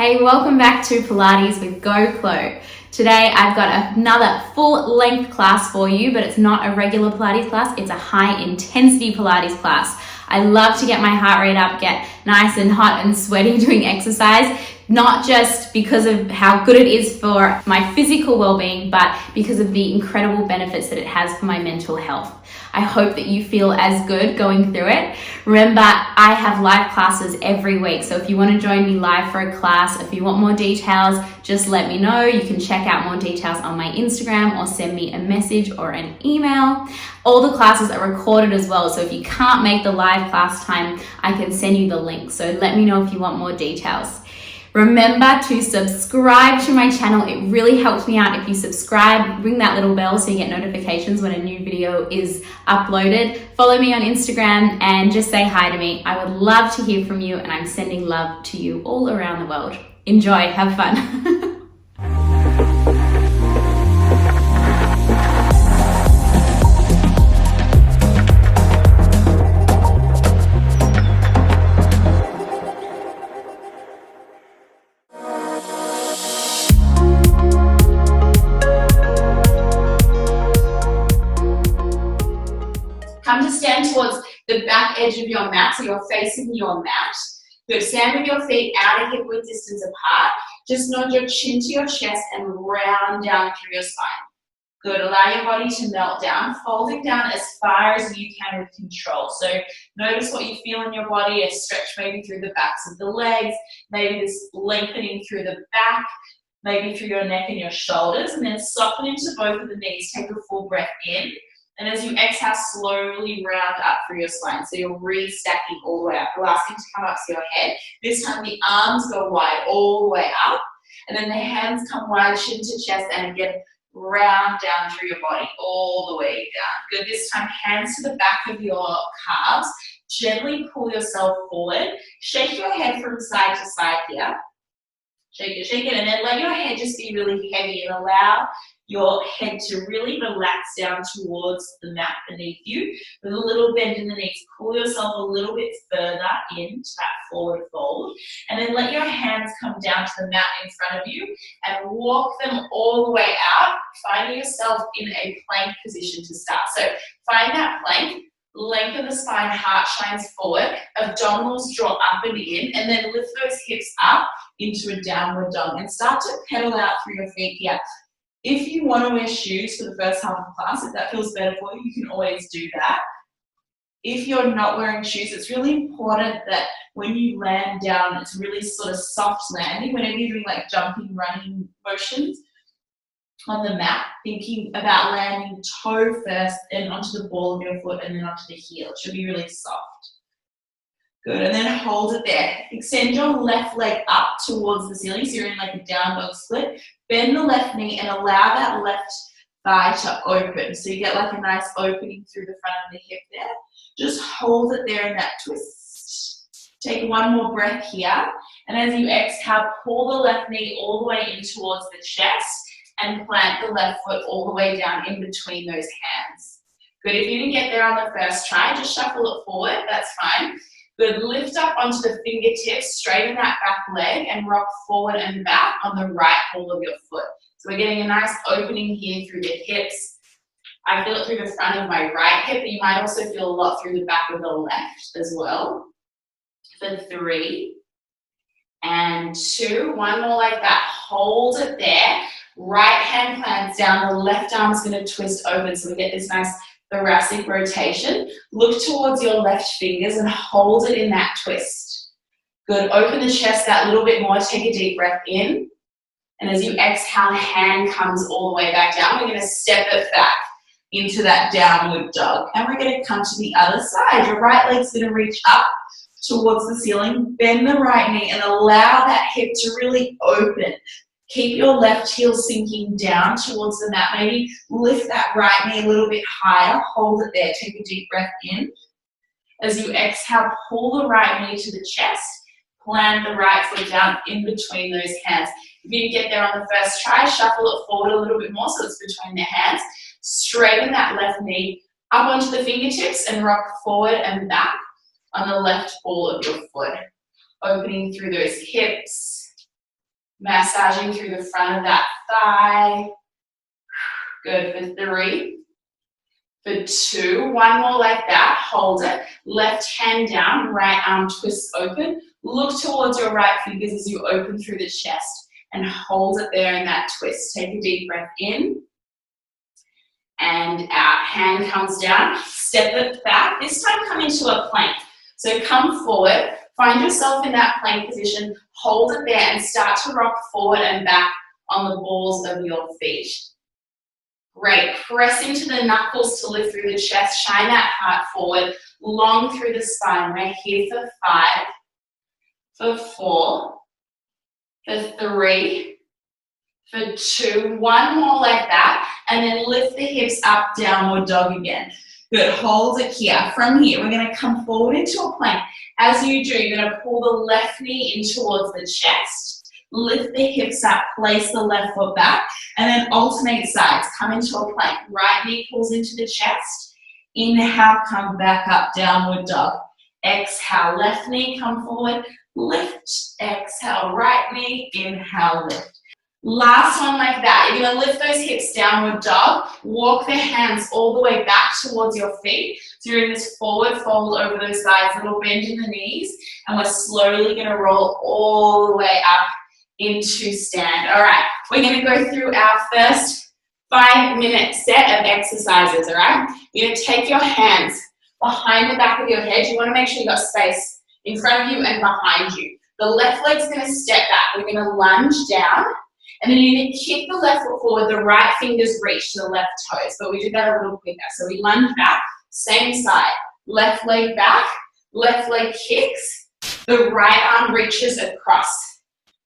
Hey, welcome back to Pilates with Go Chlo. Today I've got another full-length class for you, but it's not a regular Pilates class, it's a high-intensity Pilates class. I love to get my heart rate up, get nice and hot and sweaty doing exercise, not just because of how good it is for my physical well-being, but because of the incredible benefits that it has for my mental health. I hope that you feel as good going through it. Remember, I have live classes every week, so if you want to join me live for a class, if you want more details, just let me know. You can check out more details on my Instagram or send me a message or an email. All the classes are recorded as well, so if you can't make the live class time, I can send you the link. So let me know if you want more details. Remember to subscribe to my channel. It really helps me out if you subscribe. Ring that little bell so you get notifications when a new video is uploaded. Follow me on Instagram and just say hi to me. I would love to hear from you, and I'm sending love to you all around the world. Enjoy, have fun. Come to stand towards the back edge of your mat, so you're facing your mat. Good. Stand with your feet out a hip width distance apart. Just nod your chin to your chest and round down through your spine. Good. Allow your body to melt down, folding down as far as you can with control. So notice what you feel in your body, a stretch maybe through the backs of the legs, maybe this lengthening through the back, maybe through your neck and your shoulders, and then soften into both of the knees. Take a full breath in. And as you exhale, slowly round up through your spine. So you're re-stacking all the way up. The last thing to come up is your head. This time the arms go wide all the way up. And then the hands come wide, chin to chest, and again, round down through your body, all the way down. Good. This time, hands to the back of your calves. Gently pull yourself forward. Shake your head from side to side here. Shake it, and then let your head just be really heavy and allow your head to really relax down towards the mat beneath you with a little bend in the knees. Pull yourself a little bit further into that forward fold, and then let your hands come down to the mat in front of you and walk them all the way out, finding yourself in a plank position to start. So find that plank. Lengthen the spine, heart shines forward, abdominals draw up and in, and then lift those hips up into a downward dog and start to pedal out through your feet here. If you want to wear shoes for the first half of the class, if that feels better for you, you can always do that. If you're not wearing shoes, it's really important that when you land down, it's really sort of soft landing. Whenever you're doing like jumping, running motions on the mat, thinking about landing toe first and onto the ball of your foot and then onto the heel. It should be really soft. Good, and then hold it there. Extend your left leg up towards the ceiling, so you're in like a down dog split. Bend the left knee and allow that left thigh to open. So you get like a nice opening through the front of the hip there. Just hold it there in that twist. Take one more breath here. And as you exhale, pull the left knee all the way in towards the chest and plant the left foot all the way down in between those hands. Good, if you didn't get there on the first try, just shuffle it forward, that's fine. Good, lift up onto the fingertips, straighten that back leg and rock forward and back on the right ball of your foot. So we're getting a nice opening here through the hips. I feel it through the front of my right hip, but you might also feel a lot through the back of the left as well. For 3 and 2, one more like that. Hold it there. Right hand plants down, the left arm is going to twist open, so we get this nice thoracic rotation. Look towards your left fingers and hold it in that twist. Good. Open the chest that little bit more. Take a deep breath in. And as you exhale, hand comes all the way back down. We're going to step it back into that downward dog. And we're going to come to the other side. Your right leg's going to reach up towards the ceiling. Bend the right knee and allow that hip to really open. Keep your left heel sinking down towards the mat. Maybe lift that right knee a little bit higher. Hold it there. Take a deep breath in. As you exhale, pull the right knee to the chest. Plant the right foot down in between those hands. If you didn't get there on the first try, shuffle it forward a little bit more so it's between the hands. Straighten that left knee up onto the fingertips and rock forward and back on the left ball of your foot. Opening through those hips. Massaging through the front of that thigh. Good for 3. For 2, one more like that, hold it. Left hand down, right arm twists open. Look towards your right fingers as you open through the chest and hold it there in that twist. Take a deep breath in and out. Hand comes down, step it back. This time come into a plank. So come forward, find yourself in that plank position, hold it there and start to rock forward and back on the balls of your feet. Great, press into the knuckles to lift through the chest, shine that heart forward, long through the spine. We're here for 5, for 4, for 3, for 2, one more like that, and then lift the hips up, downward dog again. Good, hold it here. From here, we're gonna come forward into a plank. As you do, you're gonna pull the left knee in towards the chest, lift the hips up, place the left foot back, and then alternate sides. Come into a plank. Right knee pulls into the chest. Inhale, come back up, downward dog. Exhale, left knee, come forward, lift. Exhale, right knee, inhale, lift. Last one like that. You're gonna lift those hips, downward dog. Walk the hands all the way back towards your feet. So you're in this forward fold over those thighs, little bend in the knees, and we're slowly gonna roll all the way up into stand. All right, we're gonna go through our first 5-minute set of exercises, all right? You're gonna take your hands behind the back of your head. You wanna make sure you got space in front of you and behind you. The left leg's gonna step back. We're gonna lunge down, and then you're gonna kick the left foot forward, the right fingers reach to the left toes, but we do that a little quicker. So we lunge back, same side, left leg back, left leg kicks, the right arm reaches across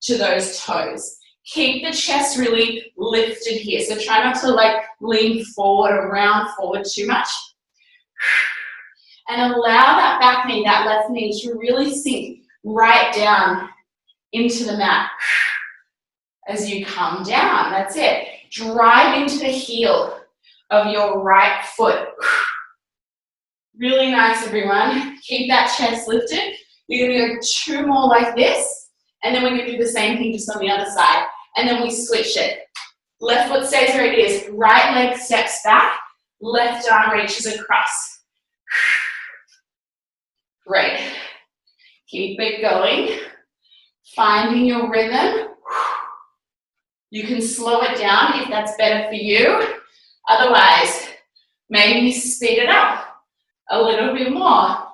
to those toes. Keep the chest really lifted here. So try not to like lean forward or round forward too much. And allow that back knee, that left knee to really sink right down into the mat as you come down. That's it. Drive into the heel of your right foot. Really nice, everyone. Keep that chest lifted. You're gonna go 2 more like this. And then we're going to do the same thing just on the other side. And then we switch it. Left foot stays where it is. Right leg steps back. Left arm reaches across. Great. Keep it going. Finding your rhythm. You can slow it down if that's better for you. Otherwise, maybe speed it up a little bit more.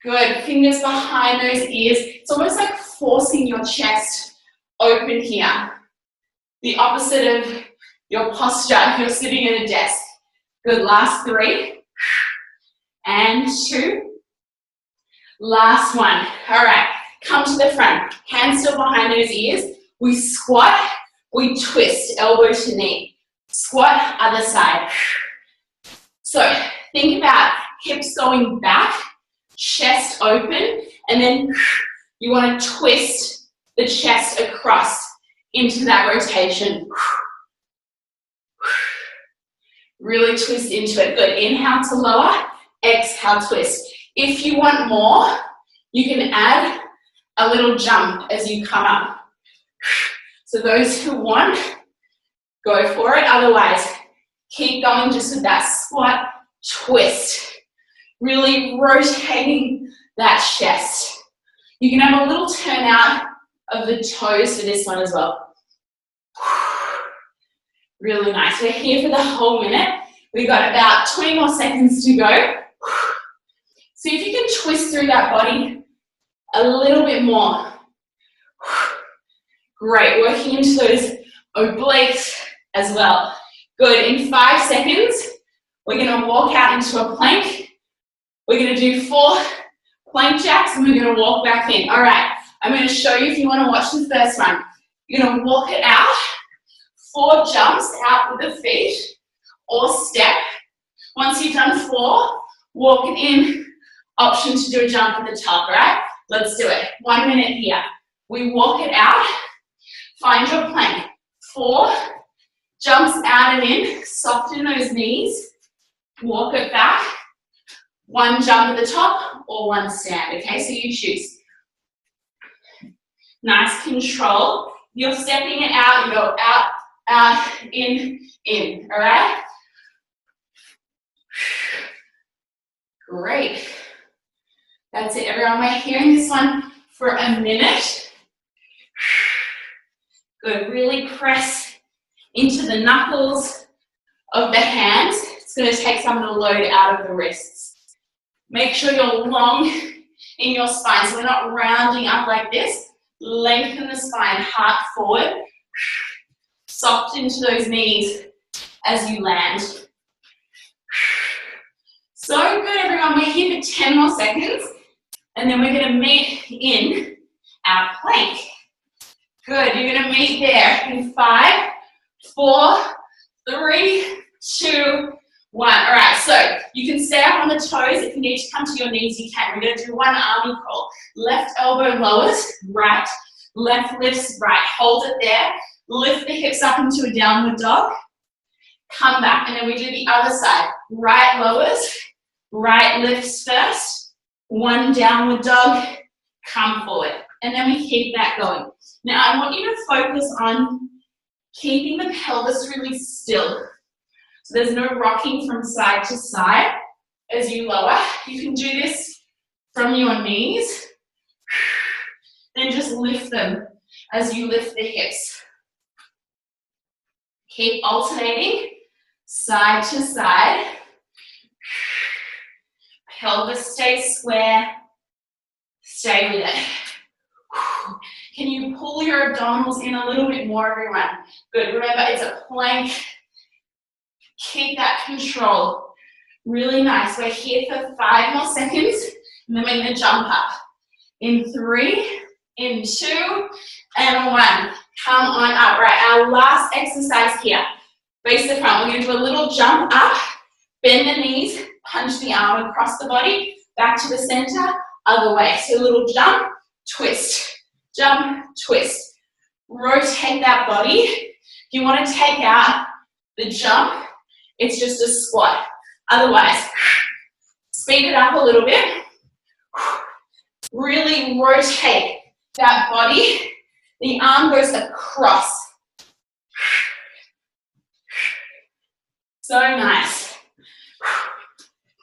Good, fingers behind those ears. It's almost like forcing your chest open here. The opposite of your posture if you're sitting at a desk. Good, last 3. And 2. Last one. All right, come to the front. Hands still behind those ears. We squat, we twist, elbow to knee. Squat, other side. So think about hips going back, chest open, and then you want to twist the chest across into that rotation. Really twist into it. Good. Inhale to lower, exhale, twist. If you want more, you can add a little jump as you come up. So those who want, go for it. Otherwise, keep going just with that squat, twist. Really rotating that chest. You can have a little turn out of the toes for this one as well. Really nice. We're here for the whole minute. We've got about 20 more seconds to go. See if you can twist through that body a little bit more. Great, working into those obliques as well. Good, in 5 seconds, we're gonna walk out into a plank. We're gonna do 4 plank jacks and we're gonna walk back in. All right, I'm gonna show you if you wanna watch the first one. You're gonna walk it out, 4 jumps out with the feet or step. Once you've done 4, walk it in, option to do a jump at the top, all right? Let's do it. 1 minute here. We walk it out, find your plank. 4, jumps out and in, soften those knees, walk it back. 1 jump at the top or 1 stand, okay? So you choose. Nice control. You're stepping it out, you go out, out, in, all right? Great. That's it, everyone. We're here in this one for a minute. Good, really press into the knuckles of the hands. It's going to take some of the load out of the wrists. Make sure you're long in your spine, so we're not rounding up like this. Lengthen the spine, heart forward. Soft into those knees as you land. So good, everyone. We're here for 10 more seconds, and then we're going to meet in our plank. Good, you're going to meet there in 5, 4, 3, 2, 1. All right, so you can stay up on the toes. If you need to come to your knees, you can. We're going to do one army crawl. Left elbow lowers, right. Left lifts, right. Hold it there. Lift the hips up into a downward dog. Come back, and then we do the other side. Right lowers, right lifts first. One downward dog, come forward. And then we keep that going. Now, I want you to focus on keeping the pelvis really still. So there's no rocking from side to side as you lower. You can do this from your knees. Then just lift them as you lift the hips. Keep alternating side to side. Pelvis stays square. Stay with it. Can you pull your abdominals in a little bit more, everyone? Good. Remember, it's a plank. Keep that control. Really nice. We're here for 5 more seconds, and then we're going to jump up. In 3, in 2, and 1. Come on up. Right, our last exercise here. Face the front. We're going to do a little jump up, bend the knees, punch the arm across the body, back to the center, other way. So a little jump, twist, jump, twist. Rotate that body. If you want to take out the jump, it's just a squat. Otherwise, speed it up a little bit. Really rotate that body. The arm goes across. So nice.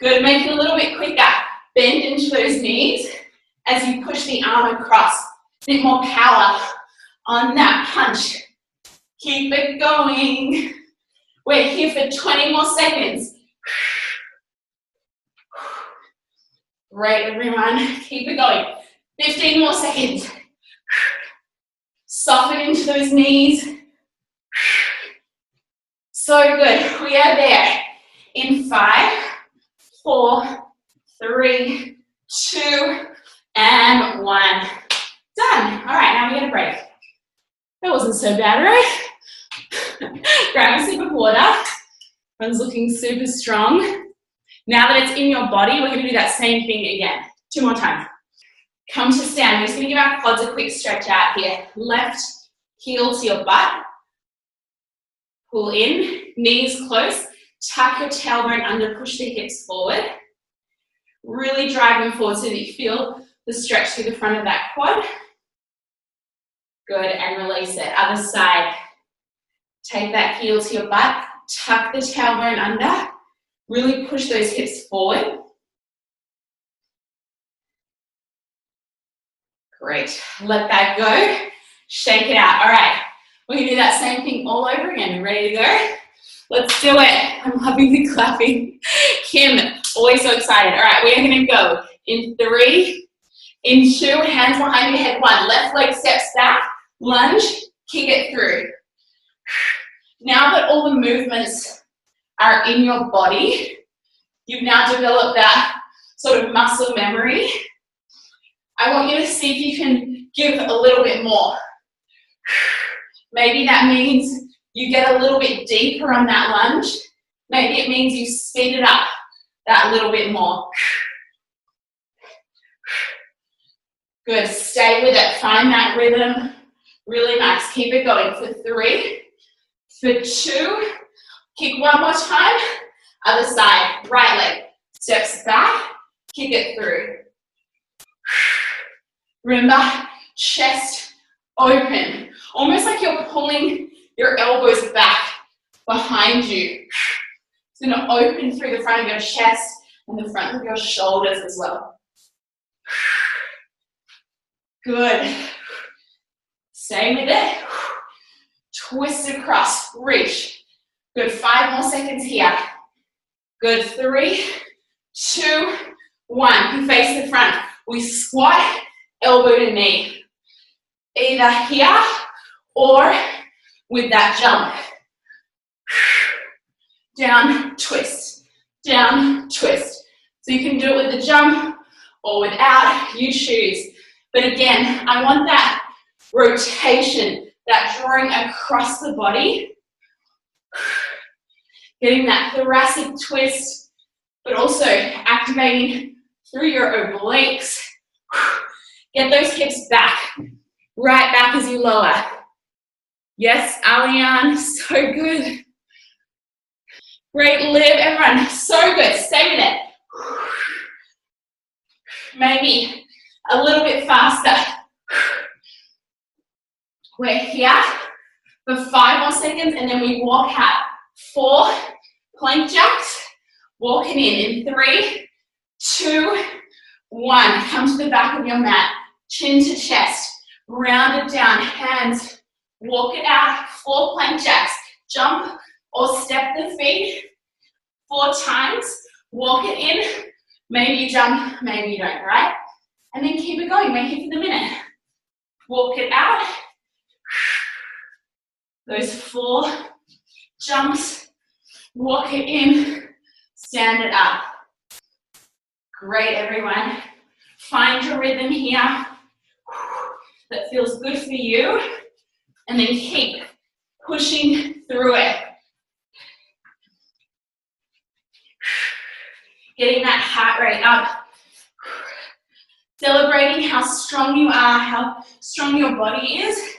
Good, make it a little bit quicker. Bend into those knees as you push the arm across. A bit more power on that punch. Keep it going. We're here for 20 more seconds. Great, everyone. Keep it going. 15 more seconds. Soften into those knees. So good. We are there in 5, 4, 3, 2, and 1. Done. All right, now we're going to break. That wasn't so bad, right? Grab a sip of water. Everyone's looking super strong. Now that it's in your body, we're going to do that same thing again. 2 more times. Come to stand. We're just going to give our quads a quick stretch out here. Left heel to your butt. Pull in, knees close. Tuck your tailbone under, push the hips forward. Really drive them forward so that you feel the stretch through the front of that quad. Good, and release it. Other side. Take that heel to your butt. Tuck the tailbone under. Really push those hips forward. Great. Let that go. Shake it out. All right. We're going to do that same thing all over again. You ready to go? Let's do it. I'm loving the clapping. Kim, always so excited. All right. We're going to go in 3, in 2, hands behind your head. 1. Left leg steps back. Lunge. Kick it through. Now that all the movements are in your body, you've now developed that sort of muscle memory. I want you to see if you can give a little bit more. Maybe that means you get a little bit deeper on that lunge. Maybe it means you speed it up that little bit more. Good, stay with it, find that rhythm. Really nice, keep it going for 3, for 2, kick one more time, other side, right leg, steps back, kick it through. Remember, chest open. Almost like you're pulling your elbows back behind you. It's going to open through the front of your chest and the front of your shoulders as well. Good. Stay with it. Twist across, reach. Good, 5 more seconds here. Good, 3, 2, 1. You face the front. We squat, elbow to knee. Either here or with that jump. Down, twist. Down, twist. So you can do it with the jump or without, you choose. But again, I want that rotation, that drawing across the body. Getting that thoracic twist, but also activating through your obliques. Get those hips back, right back as you lower. Yes, Alian, so good. Great, Liv, everyone, so good, stay with it. Maybe a little bit faster. We're here for 5 more seconds and then we walk out. 4 plank jacks, walking in 3, 2, 1. Come to the back of your mat, chin to chest, round it down, hands, walk it out. 4 plank jacks, jump or step the feet 4 times, walk it in, maybe you jump, maybe you don't, right? And then keep it going, we're here for the minute. Walk it out. Those 4 jumps, walk it in, stand it up. Great, everyone. Find your rhythm here that feels good for you, and then keep pushing through it. Getting that heart rate up. Celebrating how strong you are, how strong your body is.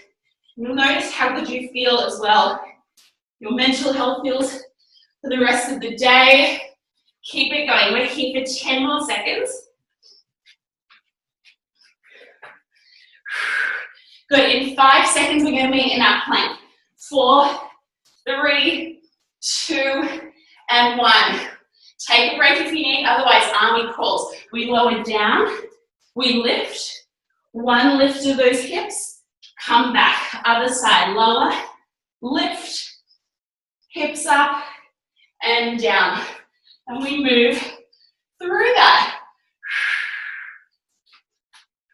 You'll notice how good you feel as well. Your mental health feels for the rest of the day. Keep it going. We're here for 10 more seconds. Good. In 5 seconds, we're going to be in our plank. 4, 3, 2, and 1. Take a break if you need, otherwise army crawls. We lower down, we lift. 1 lift of those hips, come back. Other side, lower, lift, hips up and down. And we move through that.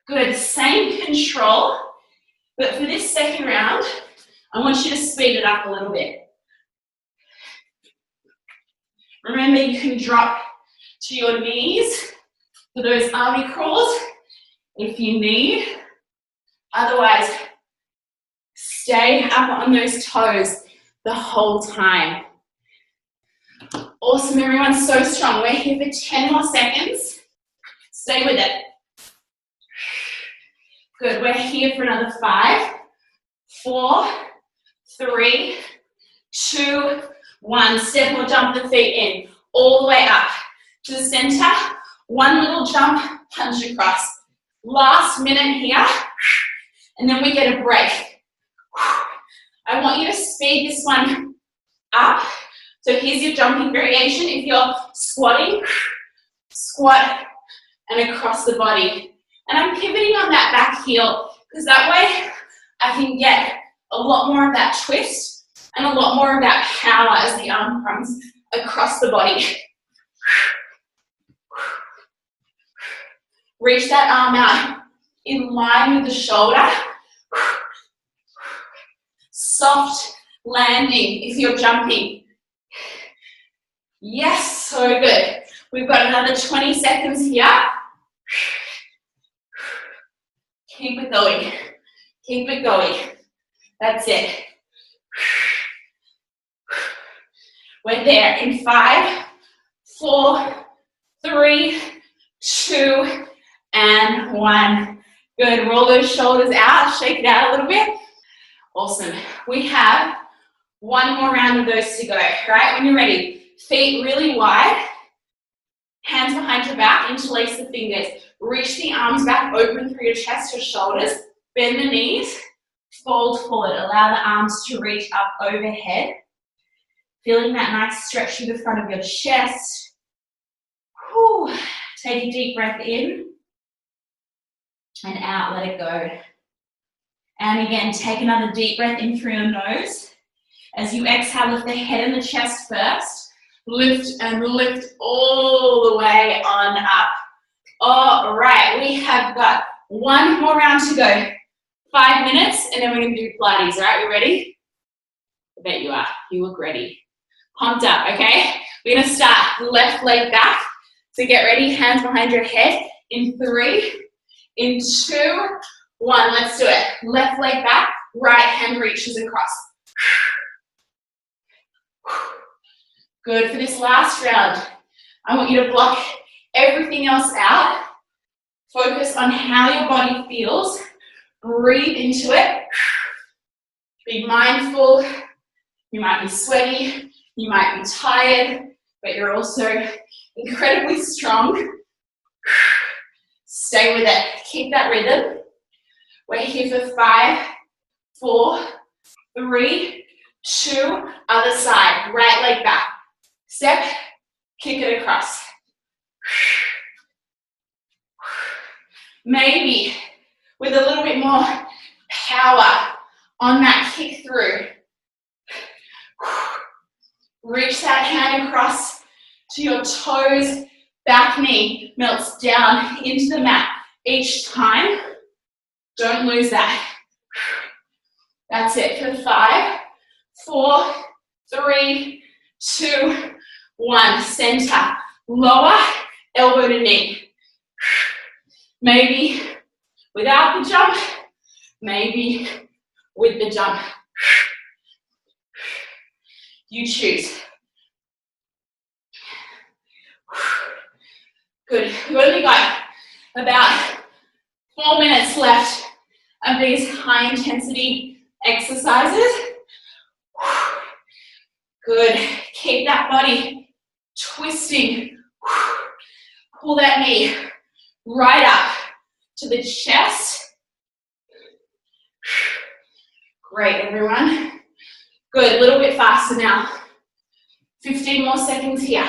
Good, same control, but for this second round, I want you to speed it up a little bit. Remember, you can drop to your knees for those army crawls if you need. Otherwise, stay up on those toes the whole time. Awesome, everyone, so strong. We're here for 10 more seconds. Stay with it. Good, we're here for another 5, 4, 3, 2, 1. Step or jump the feet in, all the way up to the center. 1 little jump, punch across. Last minute here, and then we get a break. I want you to speed this one up. So here's your jumping variation. If you're squatting, squat and across the body. And I'm pivoting on that back heel because that way I can get a lot more of that twist and a lot more of that power as the arm comes across the body. Reach that arm out in line with the shoulder. Soft landing if you're jumping. Yes, so good. We've got another 20 seconds here. Keep it going. Keep it going. That's it. We're there in 5, 4, 3, 2, and 1. Good. Roll those shoulders out. Shake it out a little bit. Awesome. We have 1 more round of those to go, right? When you're ready, feet really wide, hands behind your back, interlace the fingers. Reach the arms back, open through your chest, your shoulders, bend the knees, Fold forward. Allow the arms to reach up overhead. Feeling that nice stretch through the front of your chest. Whew. Take a deep breath in and out. Let it go. And again, take another deep breath in through your nose. As you exhale, lift the head and the chest first. Lift and lift all the way on up. All right, we have got one more round to go. 5 minutes, and then we're going to do Pilates. All right, we ready? I bet you are. You look ready. Pumped up, okay? We're going to start left leg back. So get ready, hands behind your head. In 3, in 2, 1. Let's do it. Left leg back, right hand reaches across. Good. For this last round, I want you to block everything else out. Focus on how your body feels. Breathe into it. Be mindful. You might be sweaty. You might be tired, but you're also incredibly strong. Stay with it. Keep that rhythm. We're here for 5, 4, 3, 2, other side. Right leg back. Step, kick it across. Maybe with a little bit more power on that kick through. Reach that hand across to your toes. Back knee melts down into the mat each time. Don't lose that. That's it for 5, 4, 3, 2, 1. Center. Lower, elbow to knee. Maybe without the jump, maybe with the jump. You choose. Good. We've only got about 4 minutes left of these high intensity exercises. Good. Keep that body twisting. Pull that knee right up to the chest. Great, everyone. Good, a little bit faster now. 15 more seconds here.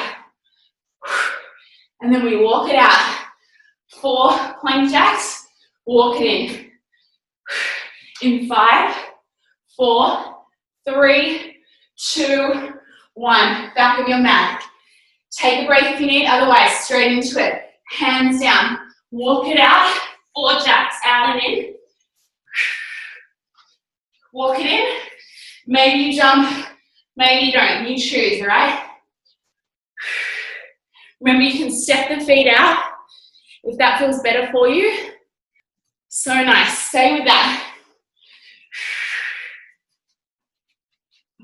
And then we walk it out. 4 plank jacks, walk it in. In 5, 4, 3, 2, 1. Back of your mat. Take a break if you need, otherwise straight into it. Hands down. Walk it out. 4 jacks out and in. Walk it in. Maybe you jump, maybe you don't. You choose, all right? Remember, you can step the feet out if that feels better for you. So nice. Stay with that.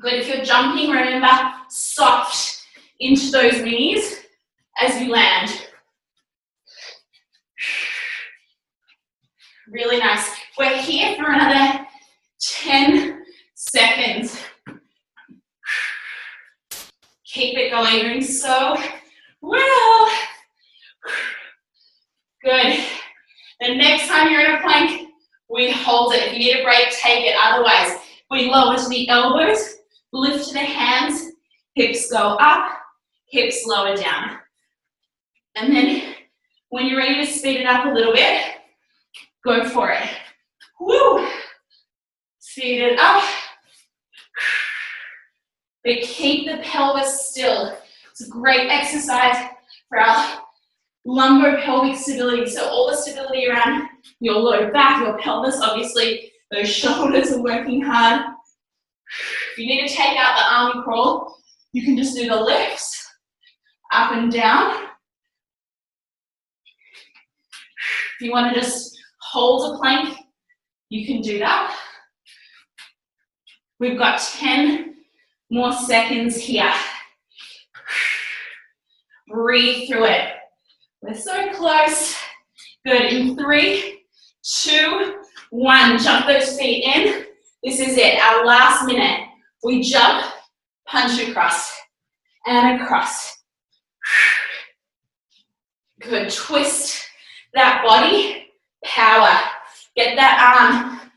Good. If you're jumping, remember, soft into those knees as you land. Really nice. We're here for another 10 seconds. Keep it going. Doing so well. Good. The next time you're in a plank, we hold it. If you need a break, take it. Otherwise, we lower to the elbows, lift to the hands, hips go up, hips lower down. And then when you're ready to speed it up a little bit, go for it. Woo! Speed it up. But keep the pelvis still. It's a great exercise for our lumbar-pelvic stability. So all the stability around your low back, your pelvis, obviously those shoulders are working hard. If you need to take out the army crawl, you can just do the lifts up and down. If you want to just hold a plank, you can do that. We've got 10 more seconds here. Breathe through it. We're so close. Good. In 3, 2, 1. Jump those feet in. This is it. Our last minute. We jump, punch across, and across. Good. Twist that body. Power. Get that arm,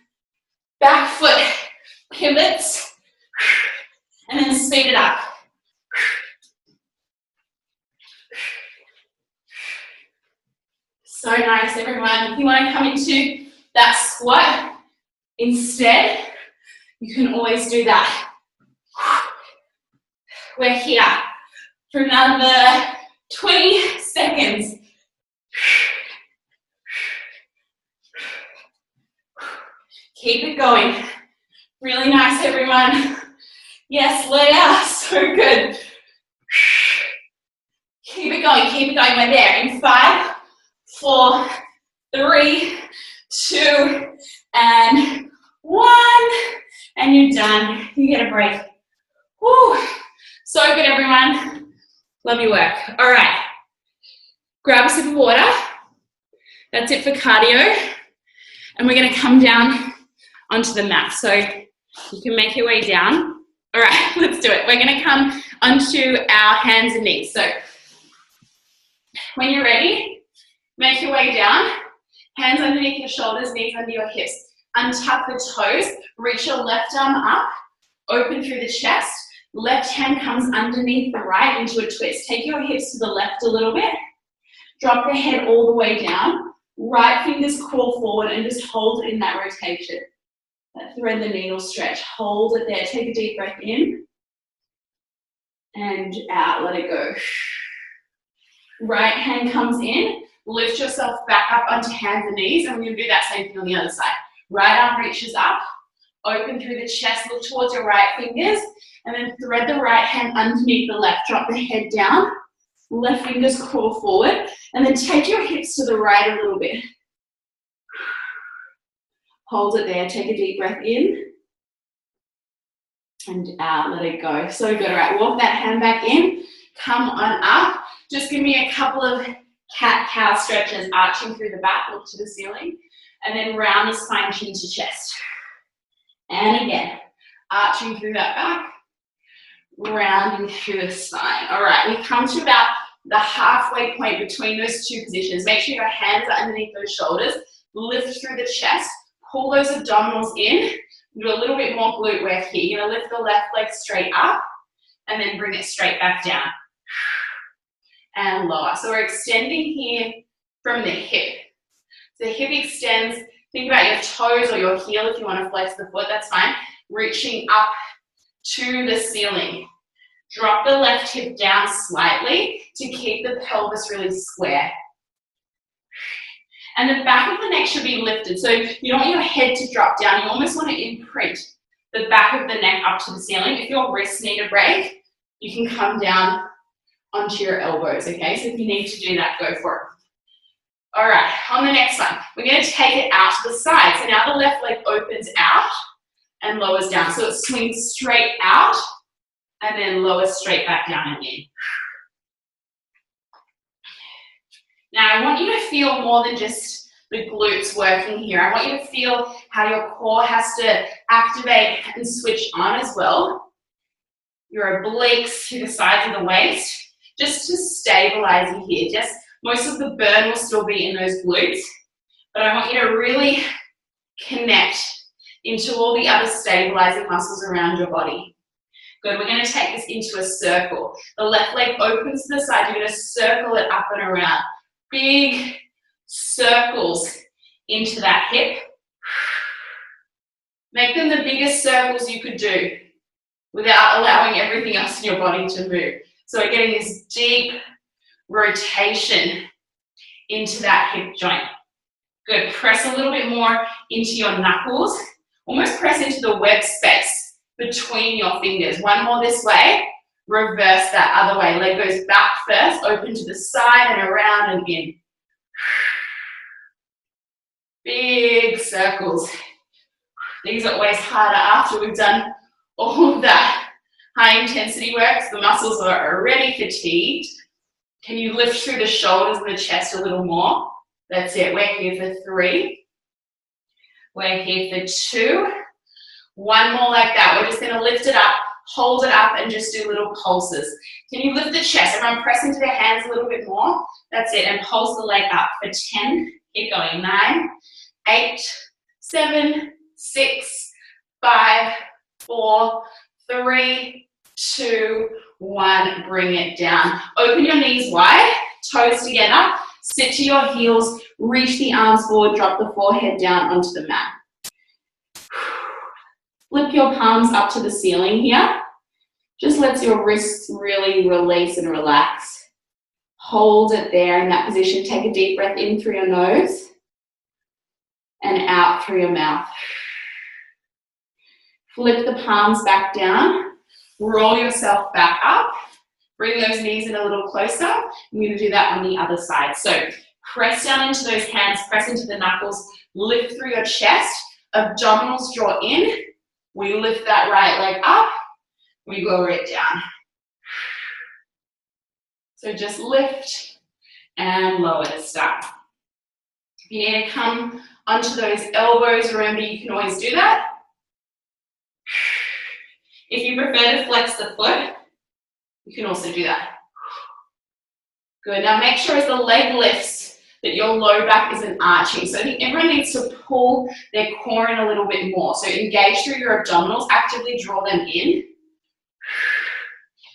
back foot pivots, and then speed it up. So nice, everyone. If you want to come into that squat instead, you can always do that. We're here for another 20 seconds. Keep it going. Really nice, everyone. Yes, Leah, so good. Keep it going, we're there. In 5, 4, 3, 2, and 1. And you're done. You get a break. Woo. So good, everyone. Love your work. All right. Grab a sip of water. That's it for cardio. And we're going to come down onto the mat. So you can make your way down. All right, let's do it. We're going to come onto our hands and knees. So when you're ready, make your way down. Hands underneath your shoulders, knees under your hips. Untuck the toes. Reach your left arm up. Open through the chest. Left hand comes underneath the right into a twist. Take your hips to the left a little bit. Drop the head all the way down. Right fingers crawl forward and just hold it in that rotation. That thread the needle stretch. Hold it there. Take a deep breath in and out. Let it go. Right hand comes in. Lift yourself back up onto hands and knees, and we're going to do that same thing on the other side. Right arm reaches up. Open through the chest. Look towards your right fingers, and then thread the right hand underneath the left. Drop the head down. Left fingers crawl forward, and then take your hips to the right a little bit. Hold it there. Take a deep breath in and out. Let it go. So good. All right, walk that hand back in. Come on up. Just give me a couple of cat-cow stretches, arching through the back, look to the ceiling, and then round the spine, chin to chest. And again, arching through that back, rounding through the spine. All right, we come to about the halfway point between those two positions. Make sure your hands are underneath those shoulders. Lift through the chest. Pull those abdominals in. Do a little bit more glute work here. You're going to lift the left leg straight up and then bring it straight back down. And lower. So we're extending here from the hip. The hip extends. Think about your toes or your heel if you want to flex the foot, that's fine. Reaching up to the ceiling. Drop the left hip down slightly to keep the pelvis really square. And the back of the neck should be lifted. So you don't want your head to drop down. You almost want to imprint the back of the neck up to the ceiling. If your wrists need a break, you can come down onto your elbows, okay? So if you need to do that, go for it. All right, on the next one, we're going to take it out to the side. So now the left leg opens out and lowers down. So it swings straight out and then lowers straight back down again. Now I want you to feel more than just the glutes working here. I want you to feel how your core has to activate and switch on as well. Your obliques to the sides of the waist, just to stabilize you here. Just most of the burn will still be in those glutes, but I want you to really connect into all the other stabilizing muscles around your body. Good, we're going to take this into a circle. The left leg opens to the side. You're going to circle it up and around. Big circles into that hip. Make them the biggest circles you could do without allowing everything else in your body to move. So we're getting this deep rotation into that hip joint. Good, press a little bit more into your knuckles. Almost press into the web space between your fingers. One more this way, reverse that other way. Leg goes back first, open to the side and around and in. Big circles. These are always harder after we've done all of that high intensity work. So the muscles are already fatigued. Can you lift through the shoulders and the chest a little more? That's it. We're here for 3. We're here for 2. One more like that. We're just going to lift it up, hold it up, and just do little pulses. Can you lift the chest? Everyone press into their hands a little bit more. That's it. And pulse the leg up for 10. Keep going. 9, 8, 7, 6, 5, 4, 3, 2, 1. Bring it down. Open your knees wide, toes together. Sit to your heels, reach the arms forward, drop the forehead down onto the mat. Flip your palms up to the ceiling here. Just let your wrists really release and relax. Hold it there in that position. Take a deep breath in through your nose and out through your mouth. Flip the palms back down. Roll yourself back up. Bring those knees in a little closer. I'm going to do that on the other side. So press down into those hands, press into the knuckles, lift through your chest, abdominals draw in. We lift that right leg up, we lower it down. So just lift and lower to start. If you need to come onto those elbows, remember you can always do that. If you prefer to flex the foot, you can also do that. Good, now make sure as the leg lifts that your low back isn't arching. So I think everyone needs to pull their core in a little bit more. So engage through your abdominals, actively draw them in.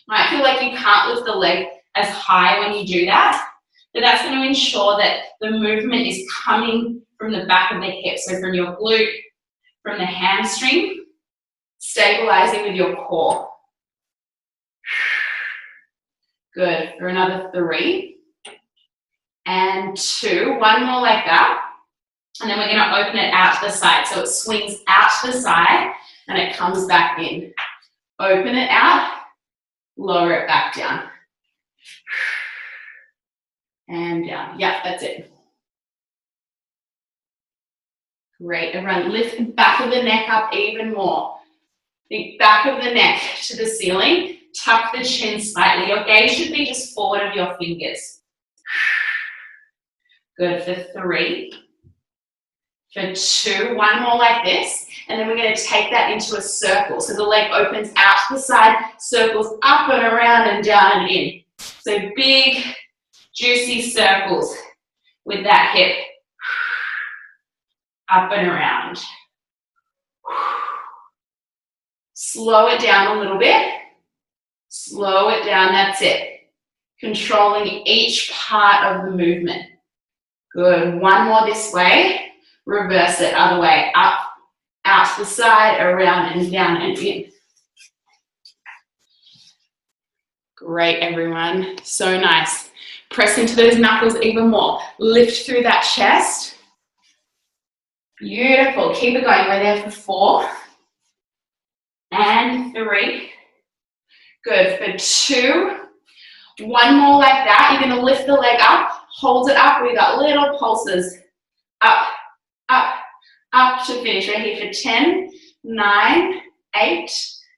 Might feel like you can't lift the leg as high when you do that, but that's going to ensure that the movement is coming from the back of the hip. So from your glute, from the hamstring, stabilizing with your core. Good, for another 3 and 2, one more like that, and then we're going to open it out to the side, so it swings out to the side and it comes back in. Open it out, lower it back down, and down. Yeah, that's it. Great, everyone lift the back of the neck up even more. The back of the neck to the ceiling. Tuck the chin slightly. Your gaze should be just forward of your fingers. Good, for 3. For 2, one more like this. And then we're going to take that into a circle. So the leg opens out to the side, circles up and around and down and in. So big, juicy circles with that hip. Up and around. Slow it down a little bit. Slow it down, that's it. Controlling each part of the movement. Good, one more this way. Reverse it, other way. Up, out to the side, around and down and in. Great, everyone. So nice. Press into those knuckles even more. Lift through that chest. Beautiful. Keep it going. We're there for 4 and 3. Good, for 2, one more like that. You're going to lift the leg up, hold it up. We got little pulses. Up, up, up to finish. Right here for 10, 9, 8,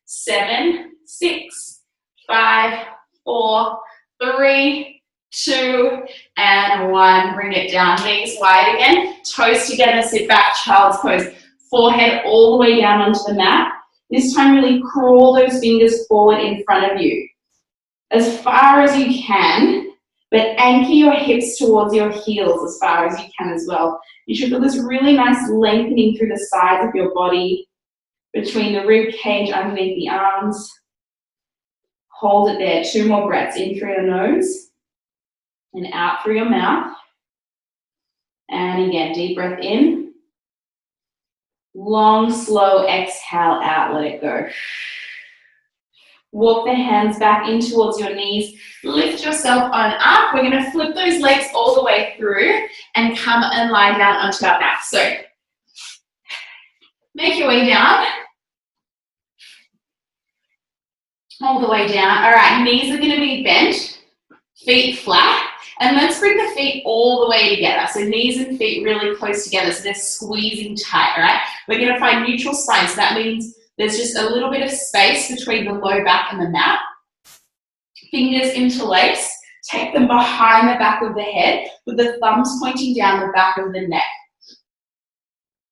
7, 6, 5, 4, 3, 2, and 1. Bring it down. Knees wide again. Toes together. Sit back. Child's pose. Forehead all the way down onto the mat. This time really crawl those fingers forward in front of you. As far as you can, but anchor your hips towards your heels as far as you can as well. You should feel this really nice lengthening through the sides of your body, between the rib cage, underneath the arms. Hold it there. 2 more breaths. In through your nose and out through your mouth. And again, deep breath in. Long, slow exhale out, let it go. Walk the hands back in towards your knees. Lift yourself on up. We're going to flip those legs all the way through and come and lie down onto our mat. So, make your way down. All the way down. All right, knees are going to be bent, feet flat. And let's bring the feet all the way together. So knees and feet really close together, so they're squeezing tight, all right? We're going to find neutral spine, so that means there's just a little bit of space between the low back and the mat. Fingers interlace. Take them behind the back of the head with the thumbs pointing down the back of the neck.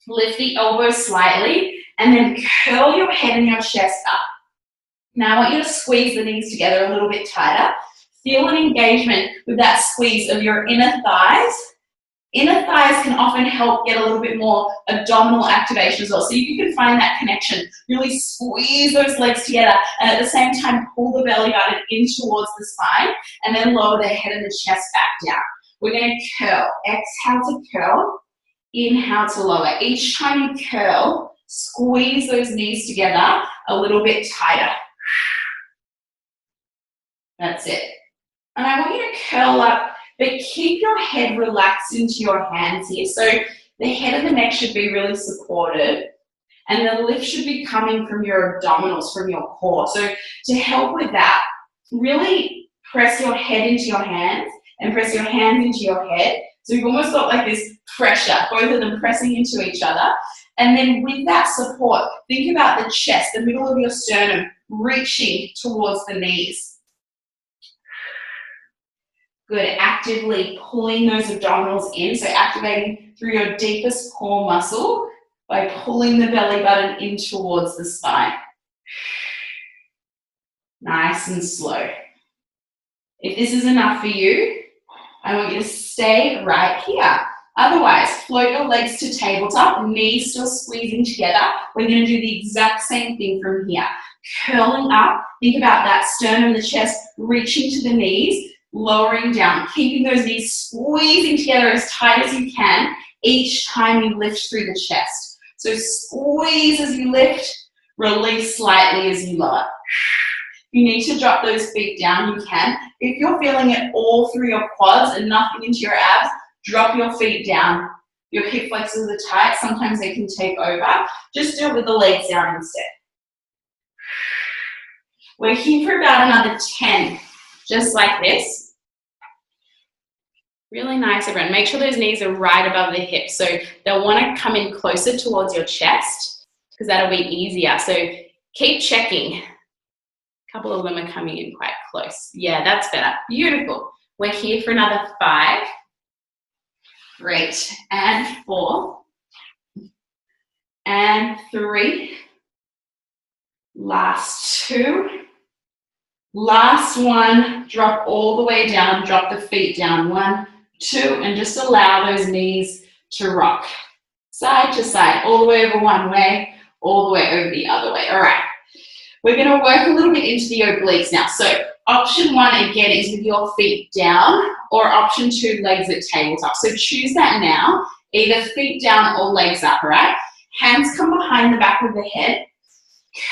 Lift the elbows slightly and then curl your head and your chest up. Now I want you to squeeze the knees together a little bit tighter. Feel an engagement with that squeeze of your inner thighs Inner thighs can often help get a little bit more abdominal activation as well. So if you can find that connection, really squeeze those legs together and at the same time pull the belly button in towards the spine and then lower the head and the chest back down. We're going to curl. Exhale to curl. Inhale to lower. Each time you curl, squeeze those knees together a little bit tighter. That's it. And I want you to curl up, but keep your head relaxed into your hands here. So the head and the neck should be really supported, and the lift should be coming from your abdominals, from your core. So to help with that, really press your head into your hands and press your hands into your head. So you've almost got like this pressure, both of them pressing into each other. And then with that support, think about the chest, the middle of your sternum, reaching towards the knees. Good, actively pulling those abdominals in, so activating through your deepest core muscle by pulling the belly button in towards the spine. Nice and slow. If this is enough for you, I want you to stay right here. Otherwise, float your legs to tabletop, knees still squeezing together. We're going to do the exact same thing from here. Curling up, think about that sternum and the chest reaching to the knees, lowering down, keeping those knees squeezing together as tight as you can each time you lift through the chest. So squeeze as you lift, release slightly as you lower. If you need to drop those feet down, you can. If you're feeling it all through your quads and nothing into your abs, drop your feet down. Your hip flexors are tight, sometimes they can take over. Just do it with the legs down instead. We're here for about another 10, just like this. Really nice, everyone. Make sure those knees are right above the hips. So they'll want to come in closer towards your chest because that'll be easier. So keep checking. A couple of them are coming in quite close. Yeah, that's better. Beautiful. We're here for another 5. Great. And 4. And 3. Last 2. Last 1. Drop all the way down. Drop the feet down. 1, 2, and just allow those knees to rock. Side to side, all the way over one way, all the way over the other way. All right. We're going to work a little bit into the obliques now. So option 1, again, is with your feet down, or option 2, legs at tabletop. So choose that now, either feet down or legs up, all right? Hands come behind the back of the head.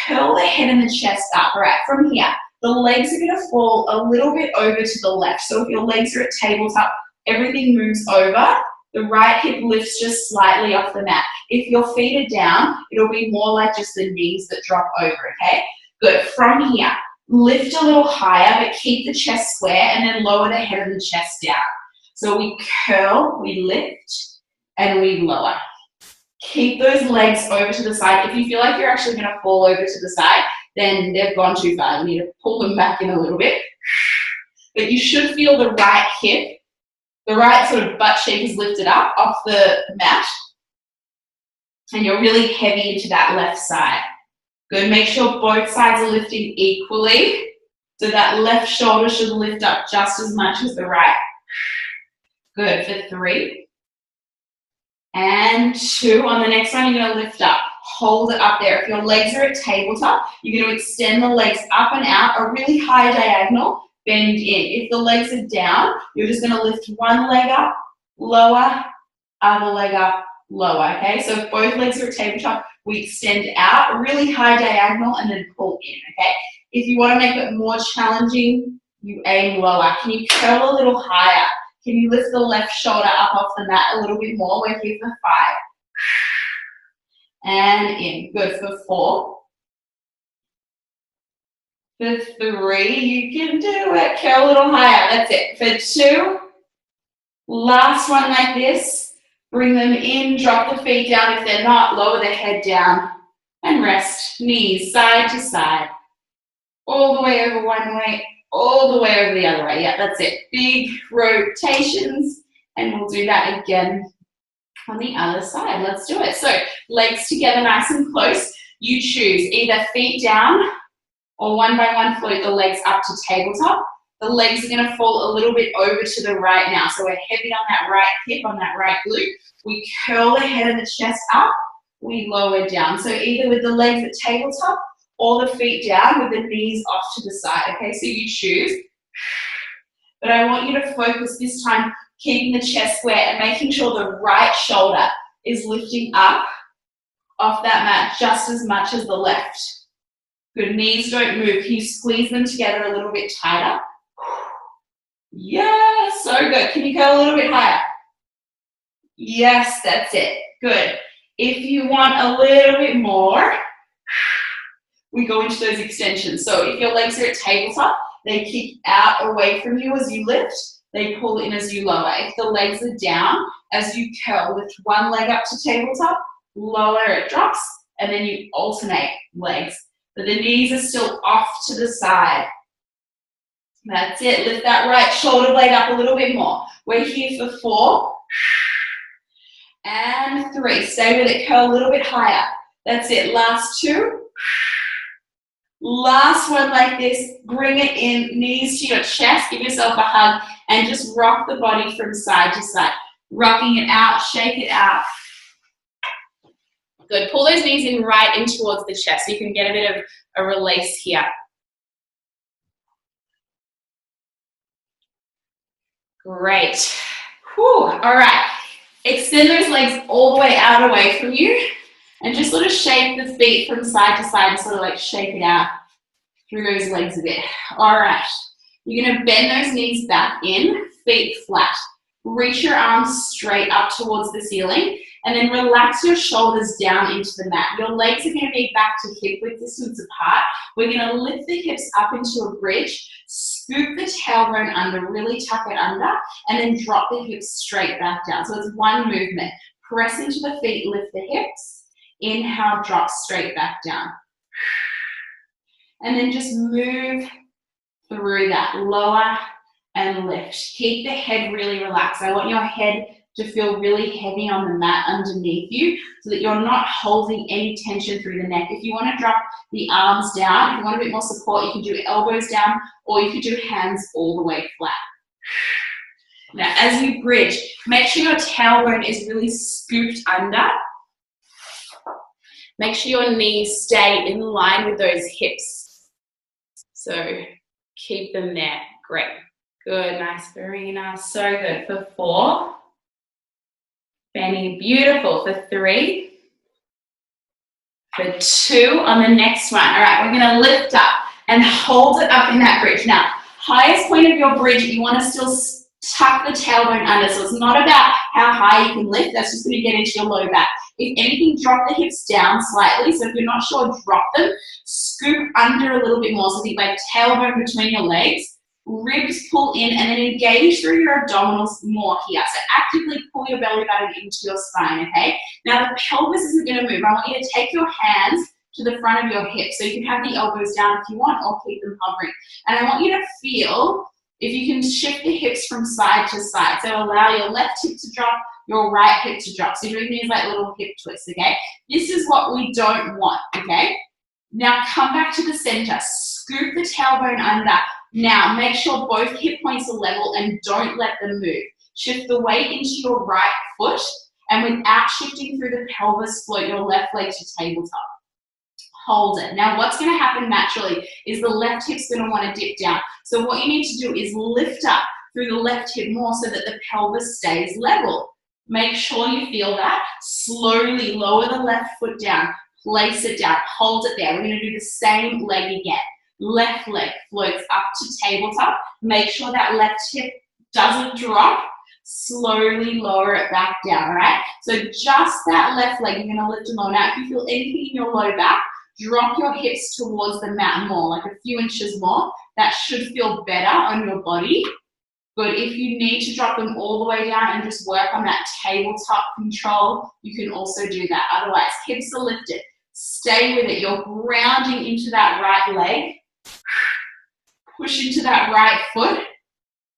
Curl the head and the chest up, all right? From here, the legs are going to fall a little bit over to the left. So if your legs are at tabletop, everything moves over. The right hip lifts just slightly off the mat. If your feet are down, it'll be more like just the knees that drop over, okay? Good. From here, lift a little higher, but keep the chest square, and then lower the head and the chest down. So we curl, we lift, and we lower. Keep those legs over to the side. If you feel like you're actually going to fall over to the side, then they've gone too far. You need to pull them back in a little bit. But you should feel the right hip, the right sort of butt cheek is lifted up off the mat, and you're really heavy into that left side. Good, make sure both sides are lifting equally, so that left shoulder should lift up just as much as the right. Good, for 3. And 2, on the next one, you're gonna lift up, hold it up there. If your legs are at tabletop, you're gonna extend the legs up and out, a really high diagonal, bend in. If the legs are down, you're just going to lift one leg up, lower, other leg up, lower, okay? So if both legs are at tabletop, we extend out, a really high diagonal, and then pull in, okay? If you want to make it more challenging, you aim lower. Can you curl a little higher? Can you lift the left shoulder up off the mat a little bit more? We're here for 5. And in. Good. For 4. For 3, you can do it. Curl a little higher. That's it. For 2, last one like this. Bring them in, drop the feet down. If they're not, lower the head down and rest. Knees side to side. All the way over one way, all the way over the other way. Yeah, that's it. Big rotations. And we'll do that again on the other side. Let's do it. So legs together nice and close. You choose either feet down, or one by one float the legs up to tabletop. The legs are going to fall a little bit over to the right now. So we're heavy on that right hip, on that right glute. We curl the head and the chest up. We lower down. So either with the legs at tabletop or the feet down with the knees off to the side. Okay, so you choose. But I want you to focus this time, keeping the chest square and making sure the right shoulder is lifting up off that mat just as much as the left. Good, knees don't move. Can you squeeze them together a little bit tighter? Yeah, so good. Can you go a little bit higher? Yes, that's it. Good. If you want a little bit more, we go into those extensions. So if your legs are at tabletop, they kick out away from you as you lift. They pull in as you lower. If the legs are down, as you curl, lift one leg up to tabletop, lower, it drops, and then you alternate legs. But the knees are still off to the side. That's it. Lift that right shoulder blade up a little bit more. We're here for 4 and 3. Stay with it. Curl a little bit higher. That's it. Last 2. Last one like this. Bring it in. Knees to your chest. Give yourself a hug and just rock the body from side to side. Rocking it out. Shake it out. Good. Pull those knees in right in towards the chest so you can get a bit of a release here. Great. Whew. All right. Extend those legs all the way out away from you and just sort of shake the feet from side to side and sort of like shake it out through those legs a bit. All right. You're going to bend those knees back in, feet flat. Reach your arms straight up towards the ceiling and then relax your shoulders down into the mat. Your legs are going to be back to hip width distance apart. We're going to lift the hips up into a bridge, scoop the tailbone under, really tuck it under, and then drop the hips straight back down. So it's one movement. Press into the feet, lift the hips. Inhale, drop straight back down. And then just move through that. Lower and lift. Keep the head really relaxed. I want your head to feel really heavy on the mat underneath you so that you're not holding any tension through the neck. If you want to drop the arms down, if you want a bit more support, you can do elbows down or you can do hands all the way flat. Now, as you bridge, make sure your tailbone is really scooped under. Make sure your knees stay in line with those hips. So keep them there. Great. Good, nice, very nice. So good. For 4. Bending, beautiful. For 3. For 2 on the next one. All right, we're going to lift up and hold it up in that bridge. Now, highest point of your bridge, you want to still tuck the tailbone under. So it's not about how high you can lift. That's just going to get into your low back. If anything, drop the hips down slightly. So if you're not sure, drop them. Scoop under a little bit more. So think like tailbone between your legs. Ribs pull in and then engage through your abdominals more here. So actively pull your belly button into your spine, okay? Now the pelvis isn't going to move. I want you to take your hands to the front of your hips. So you can have the elbows down if you want or keep them hovering. And I want you to feel if you can shift the hips from side to side. So allow your left hip to drop, your right hip to drop. So you're doing these like little hip twists, okay? This is what we don't want, okay? Now come back to the center. Scoop the tailbone under. Now, make sure both hip points are level and don't let them move. Shift the weight into your right foot and without shifting through the pelvis, float your left leg to tabletop. Hold it. Now, what's going to happen naturally is the left hip's going to want to dip down. So what you need to do is lift up through the left hip more so that the pelvis stays level. Make sure you feel that. Slowly lower the left foot down. Place it down. Hold it there. We're going to do the same leg again. Left leg floats up to tabletop. Make sure that left hip doesn't drop. Slowly lower it back down, all right? So just that left leg, you're going to lift and lower. Now, if you feel anything in your low back, drop your hips towards the mat more, like a few inches more. That should feel better on your body. But if you need to drop them all the way down and just work on that tabletop control, you can also do that. Otherwise, hips are lifted. Stay with it. You're grounding into that right leg. Push into that right foot.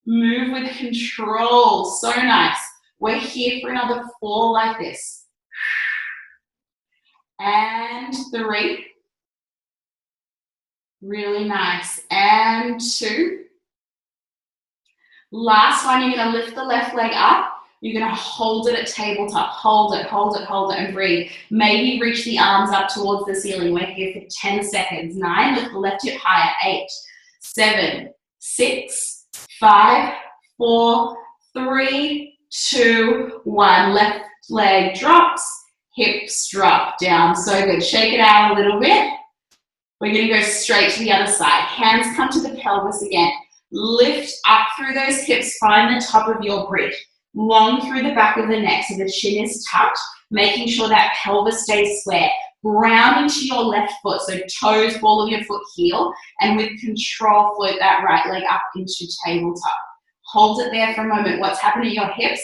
Move with control. So nice. We're here for another 4 like this. And 3. Really nice. And 2. Last one, you're going to lift the left leg up. You're going to hold it at tabletop. Hold it, hold it, hold it, and breathe. Maybe reach the arms up towards the ceiling. We're here for 10 seconds. 9, lift the left hip higher. 8, 7, 6, 5, 4, 3, 2, 1. Left leg drops, hips drop down. So good. Shake it out a little bit. We're going to go straight to the other side. Hands come to the pelvis again. Lift up through those hips. Find the top of your bridge. Long through the back of the neck so the chin is tucked, making sure that pelvis stays square. Ground into your left foot, so toes, ball of your foot, heel, and with control, float that right leg up into tabletop. Hold it there for a moment. What's happening to your hips?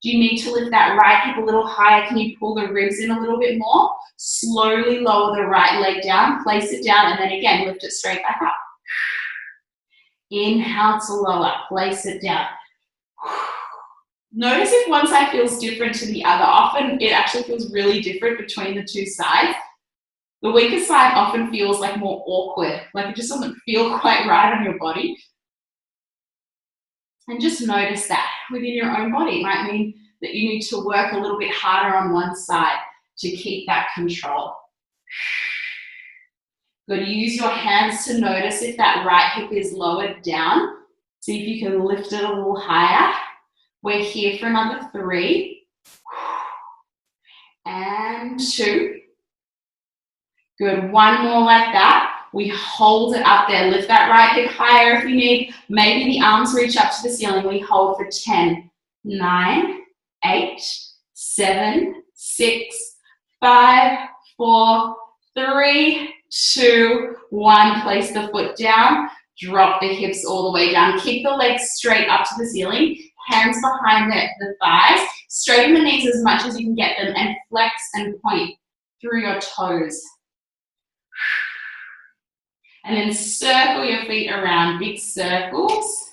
Do you need to lift that right hip a little higher? Can you pull the ribs in a little bit more? Slowly lower the right leg down, place it down, and then again, lift it straight back up. Inhale to lower, place it down. Notice if one side feels different to the other. Often it actually feels really different between the two sides. The weaker side often feels like more awkward, like it just doesn't feel quite right on your body. And just notice that within your own body. It might mean that you need to work a little bit harder on one side to keep that control. Good. Use your hands to notice if that right hip is lowered down. See if you can lift it a little higher. We're here for another 3 and 2. Good. One more like that. We hold it up there. Lift that right hip higher if you need. Maybe the arms reach up to the ceiling. We hold for 10, 9, 8, 7, 6, 5, 4, 3, 2, 1. Place the foot down. Drop the hips all the way down. Keep the legs straight up to the ceiling. Hands behind the thighs. Straighten the knees as much as you can get them and flex and point through your toes. And then circle your feet around, big circles.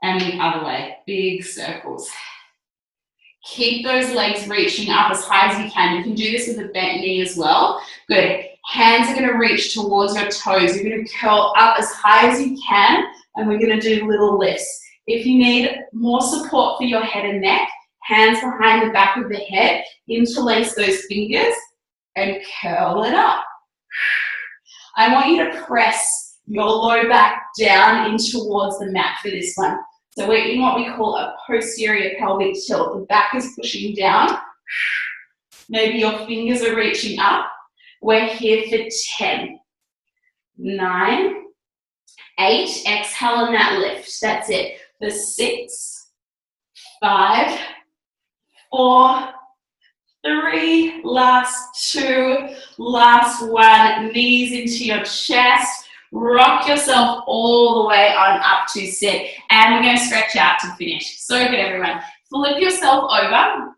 And the other way, big circles. Keep those legs reaching up as high as you can. You can do this with a bent knee as well. Good. Hands are going to reach towards your toes. You're going to curl up as high as you can, and we're going to do little lifts. If you need more support for your head and neck, hands behind the back of the head, interlace those fingers and curl it up. I want you to press your low back down in towards the mat for this one. So we're in what we call a posterior pelvic tilt. The back is pushing down. Maybe your fingers are reaching up. We're here for 10, 9, 8. Exhale on that lift. That's it. For 6, 5, 4, 3, last 2, last 1. Knees into your chest. Rock yourself all the way on up to sit. And we're going to stretch out to finish. So good, everyone. Flip yourself over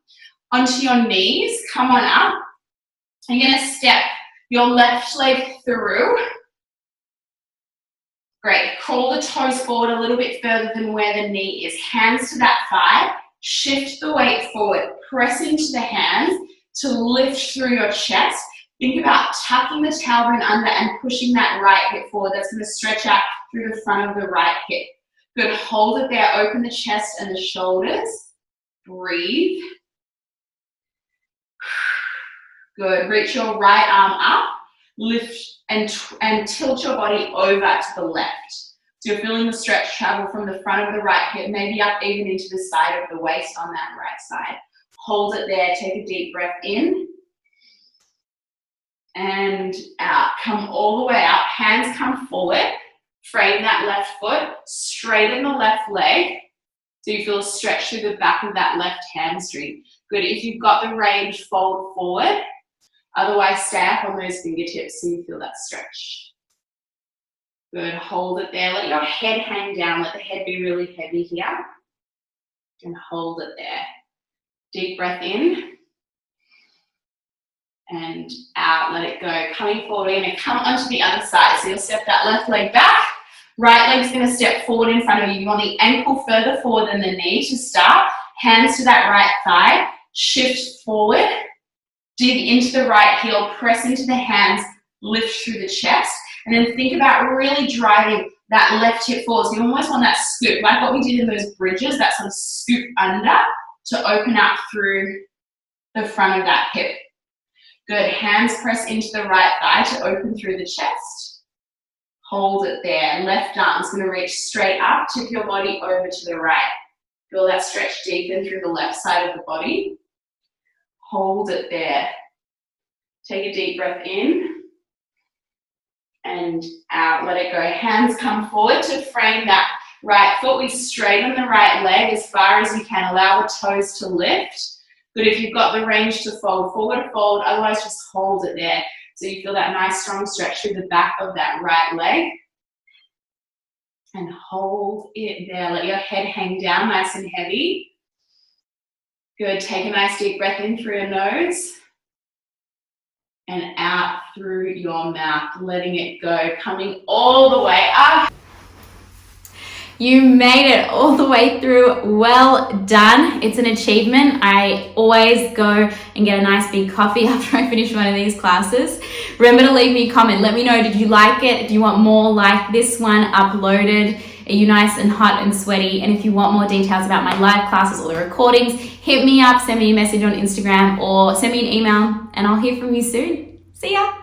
onto your knees. Come on up. You're going to step your left leg through. Great. Crawl the toes forward a little bit further than where the knee is. Hands to that thigh. Shift the weight forward. Press into the hands to lift through your chest. Think about tucking the tailbone under and pushing that right hip forward. That's going to stretch out through the front of the right hip. Good. Hold it there. Open the chest and the shoulders. Breathe. Good. Reach your right arm up. Lift and tilt your body over to the left. So you're feeling the stretch travel from the front of the right hip, maybe up even into the side of the waist on that right side. Hold it there. Take a deep breath in. And out. Come all the way up. Hands come forward. Frame that left foot. Straighten the left leg. So you feel a stretch through the back of that left hamstring. Good. If you've got the range, fold forward. Otherwise, stay up on those fingertips so you feel that stretch. Good. Hold it there. Let your head hang down. Let the head be really heavy here. And hold it there. Deep breath in. And out. Let it go. Coming forward. We're going to come onto the other side. So you'll step that left leg back. Right leg's going to step forward in front of you. You want the ankle further forward than the knee to start. Hands to that right thigh. Shift forward. Dig into the right heel, press into the hands, lift through the chest, and then think about really driving that left hip forwards. You almost want that scoop, like what we did in those bridges, that sort of scoop under to open up through the front of that hip. Good, hands press into the right thigh to open through the chest. Hold it there. Left arm's going to reach straight up, tip your body over to the right. Feel that stretch deepen through the left side of the body. Hold it there. Take a deep breath in and out. Let it go. Hands come forward to frame that right foot. We straighten the right leg as far as you can. Allow the toes to lift. Good, if you've got the range to fold, forward fold, otherwise just hold it there. So you feel that nice strong stretch through the back of that right leg. And hold it there. Let your head hang down nice and heavy. Good, take a nice deep breath in through your nose. And out through your mouth, letting it go, coming all the way up. You made it all the way through. Well done. It's an achievement. I always go and get a nice big coffee after I finish one of these classes. Remember to leave me a comment. Let me know, did you like it? Do you want more like this one uploaded? Are you nice and hot and sweaty? And if you want more details about my live classes or the recordings, hit me up, send me a message on Instagram or send me an email and I'll hear from you soon. See ya.